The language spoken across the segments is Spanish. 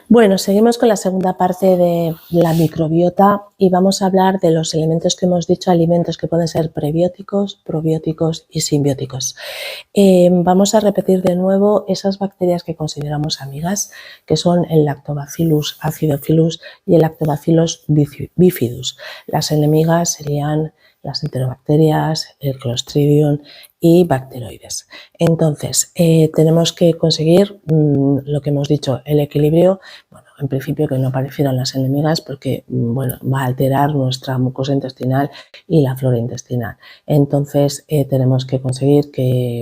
Bueno, seguimos con la segunda parte de la microbiota y vamos a hablar de los elementos que hemos dicho, alimentos que pueden ser prebióticos, probióticos y simbióticos. Vamos a repetir de nuevo esas bacterias que consideramos amigas, que son el Lactobacillus acidophilus y el Lactobacillus bifidus. Las enemigas serían las enterobacterias, el Clostridium y bacteroides. Entonces, tenemos que conseguir lo que hemos dicho, el equilibrio. Bueno, en principio que no aparecieran las enemigas porque bueno, va a alterar nuestra mucosa intestinal y la flora intestinal. Entonces tenemos que conseguir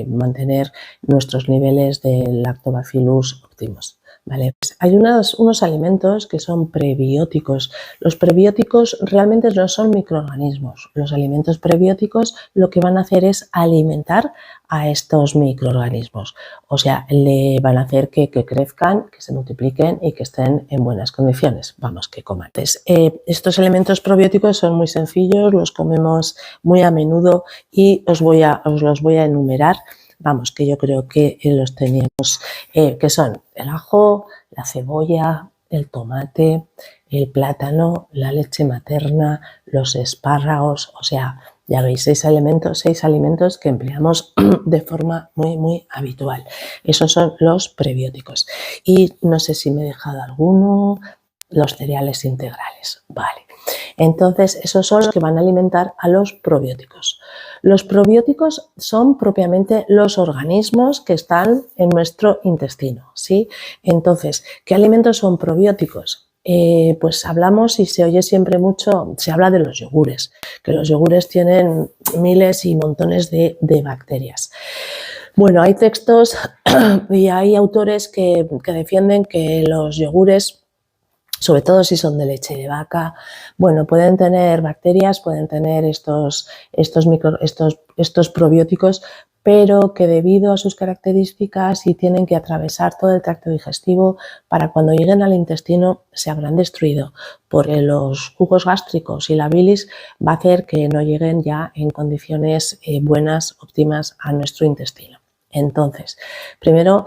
mantener nuestros niveles de Lactobacillus óptimos. ¿Vale? Pues hay unos alimentos que son prebióticos. Los prebióticos realmente no son microorganismos. Los alimentos prebióticos lo que van a hacer es alimentar a estos microorganismos. O sea, le van a hacer que crezcan, que se multipliquen y que estén en buenas condiciones. Vamos, que coman. Entonces, estos elementos probióticos son muy sencillos, los comemos muy a menudo y os los voy a enumerar. Vamos, que yo creo que los teníamos, que son el ajo, la cebolla, el tomate, el plátano, la leche materna, los espárragos, o sea, ya veis, seis alimentos que empleamos de forma muy habitual. Esos son los prebióticos. Y no sé si me he dejado alguno, los cereales integrales. Vale. Entonces, esos son los que van a alimentar a los probióticos. Los probióticos son propiamente los organismos que están en nuestro intestino, ¿sí? Entonces, ¿qué alimentos son probióticos? Pues hablamos y se oye siempre mucho, se habla de los yogures, que los yogures tienen miles y montones de bacterias. Bueno, hay textos y hay autores que defienden que los yogures, sobre todo si son de leche de vaca, bueno, pueden tener bacterias, pueden tener estos probióticos, pero que debido a sus características y tienen que atravesar todo el tracto digestivo, para cuando lleguen al intestino se habrán destruido por los jugos gástricos y la bilis, va a hacer que no lleguen ya en condiciones buenas, óptimas a nuestro intestino. Entonces, primero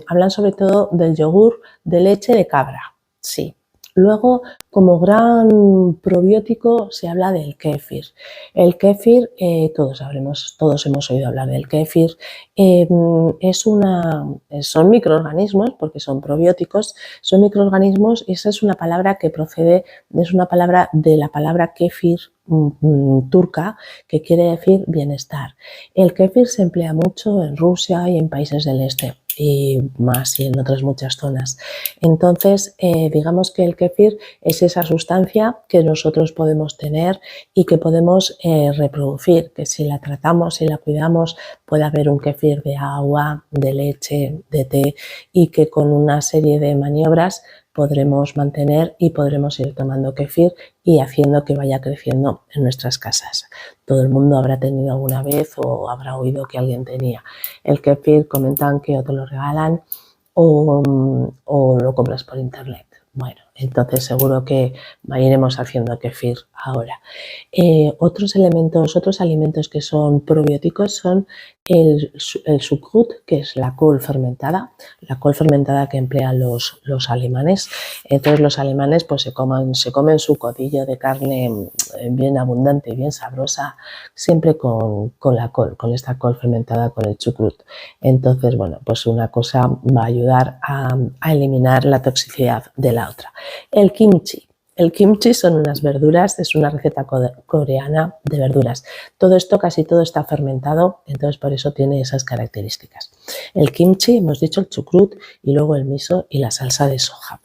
hablan sobre todo del yogur de leche de cabra. Sí. Luego, como gran probiótico, se habla del kéfir. El kéfir, todos hemos oído hablar del kéfir, son microorganismos, porque son probióticos, son microorganismos y esa es una palabra que procede, es una palabra de la palabra kéfir turca, que quiere decir bienestar. El kéfir se emplea mucho en Rusia y en países del este y más y en otras muchas zonas. Entonces, digamos que el kéfir es esa sustancia que nosotros podemos tener y que podemos reproducir, que si la tratamos, si la cuidamos, puede haber un kéfir de agua, de leche, de té y que con una serie de maniobras podremos mantener y podremos ir tomando kéfir y haciendo que vaya creciendo en nuestras casas. Todo el mundo habrá tenido alguna vez o habrá oído que alguien tenía. El kéfir comentan que o te lo regalan o lo compras por internet. Bueno, entonces seguro que iremos haciendo kéfir ahora. Otros alimentos que son probióticos son el sucrut, que es la col fermentada que emplean los alemanes. Entonces los alemanes pues se comen su codillo de carne bien abundante y bien sabrosa, siempre con la col, con esta col fermentada, con el sucrut. Entonces, bueno, pues una cosa va a ayudar a eliminar la toxicidad de la otra. El kimchi. El kimchi son unas verduras, es una receta coreana de verduras. Todo esto, casi todo está fermentado, entonces por eso tiene esas características. El kimchi, hemos dicho el chucrut y luego el miso y la salsa de soja.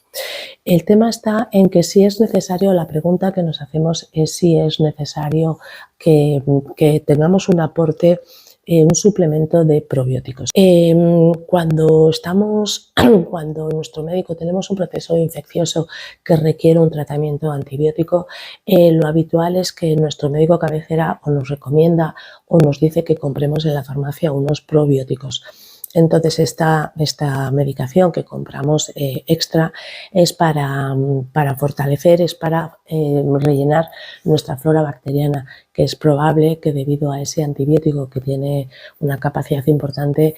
El tema está en que si es necesario, la pregunta que nos hacemos es si es necesario que tengamos un aporte, un suplemento de probióticos. Cuando nuestro médico tenemos un proceso infeccioso que requiere un tratamiento antibiótico, lo habitual es que nuestro médico cabecera o nos recomienda o nos dice que compremos en la farmacia unos probióticos. Entonces esta medicación que compramos extra es para fortalecer, es para rellenar nuestra flora bacteriana, que es probable que debido a ese antibiótico que tiene una capacidad importante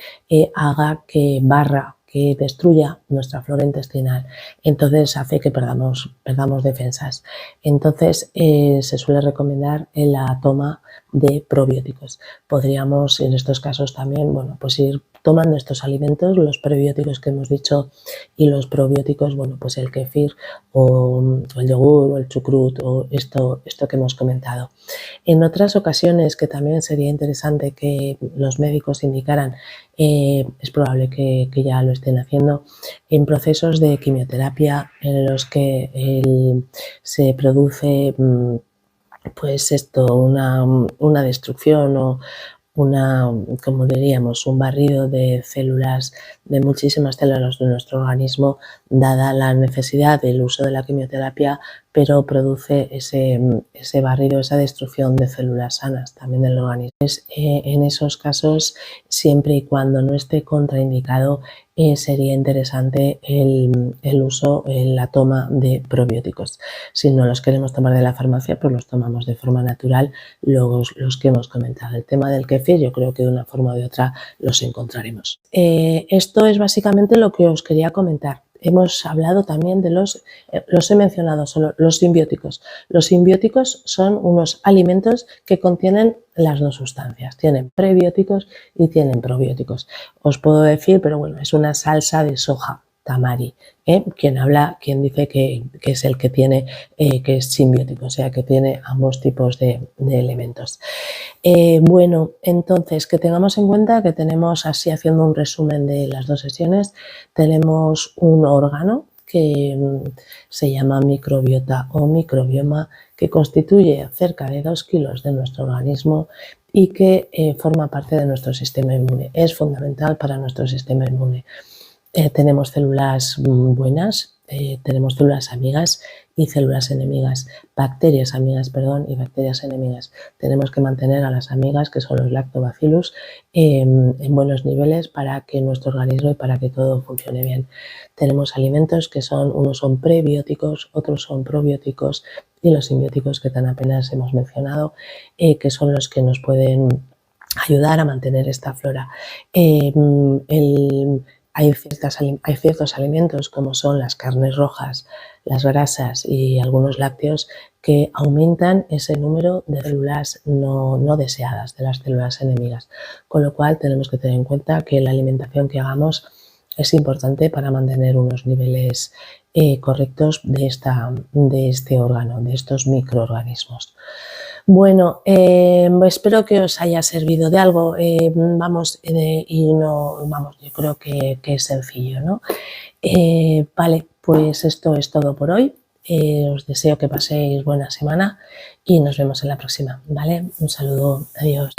haga que barra, que destruya nuestra flora intestinal. Entonces hace que perdamos defensas. Entonces se suele recomendar la toma de probióticos. Podríamos en estos casos también, bueno, pues ir tomando estos alimentos, los prebióticos que hemos dicho y los probióticos, bueno, pues el kéfir o el yogur o el chucrut o esto que hemos comentado. En otras ocasiones que también sería interesante que los médicos indicaran, es probable que ya lo estén haciendo, en procesos de quimioterapia en los que se produce pues esto, una destrucción o como diríamos, un barrido de células, de muchísimas células de nuestro organismo, dada la necesidad del uso de la quimioterapia, pero produce ese barrido, esa destrucción de células sanas también del organismo. En esos casos, siempre y cuando no esté contraindicado, sería interesante el uso, la toma de probióticos. Si no los queremos tomar de la farmacia, pues los tomamos de forma natural, los que hemos comentado. El tema del kéfir, yo creo que de una forma o de otra los encontraremos. Esto es básicamente lo que os quería comentar. Hemos hablado también de los he mencionado solo, los simbióticos. Los simbióticos son unos alimentos que contienen las dos sustancias. Tienen prebióticos y tienen probióticos. Os puedo decir, pero bueno, es una salsa de soja, tamari. Quien dice que es el que tiene, que es simbiótico, o sea, que tiene ambos tipos de elementos. Bueno, entonces, que tengamos en cuenta que tenemos, así haciendo un resumen de las dos sesiones, tenemos un órgano que se llama microbiota o microbioma, que constituye cerca de 2 kilos de nuestro organismo y que forma parte de nuestro sistema inmune. Es fundamental para nuestro sistema inmune. Tenemos células buenas, tenemos células amigas y células enemigas, bacterias amigas, perdón, y bacterias enemigas. Tenemos que mantener a las amigas, que son los lactobacillus, en buenos niveles para que nuestro organismo y para que todo funcione bien. Tenemos alimentos que unos son prebióticos, otros son probióticos y los simbióticos que tan apenas hemos mencionado, que son los que nos pueden ayudar a mantener esta flora. Hay ciertos alimentos como son las carnes rojas, las grasas y algunos lácteos que aumentan ese número de células no deseadas, de las células enemigas. Con lo cual tenemos que tener en cuenta que la alimentación que hagamos es importante para mantener unos niveles correctos de este órgano, de estos microorganismos. Bueno, espero que os haya servido de algo, yo creo que es sencillo, ¿no? Vale, pues esto es todo por hoy. Os deseo que paséis buena semana y nos vemos en la próxima, ¿vale? Un saludo, adiós.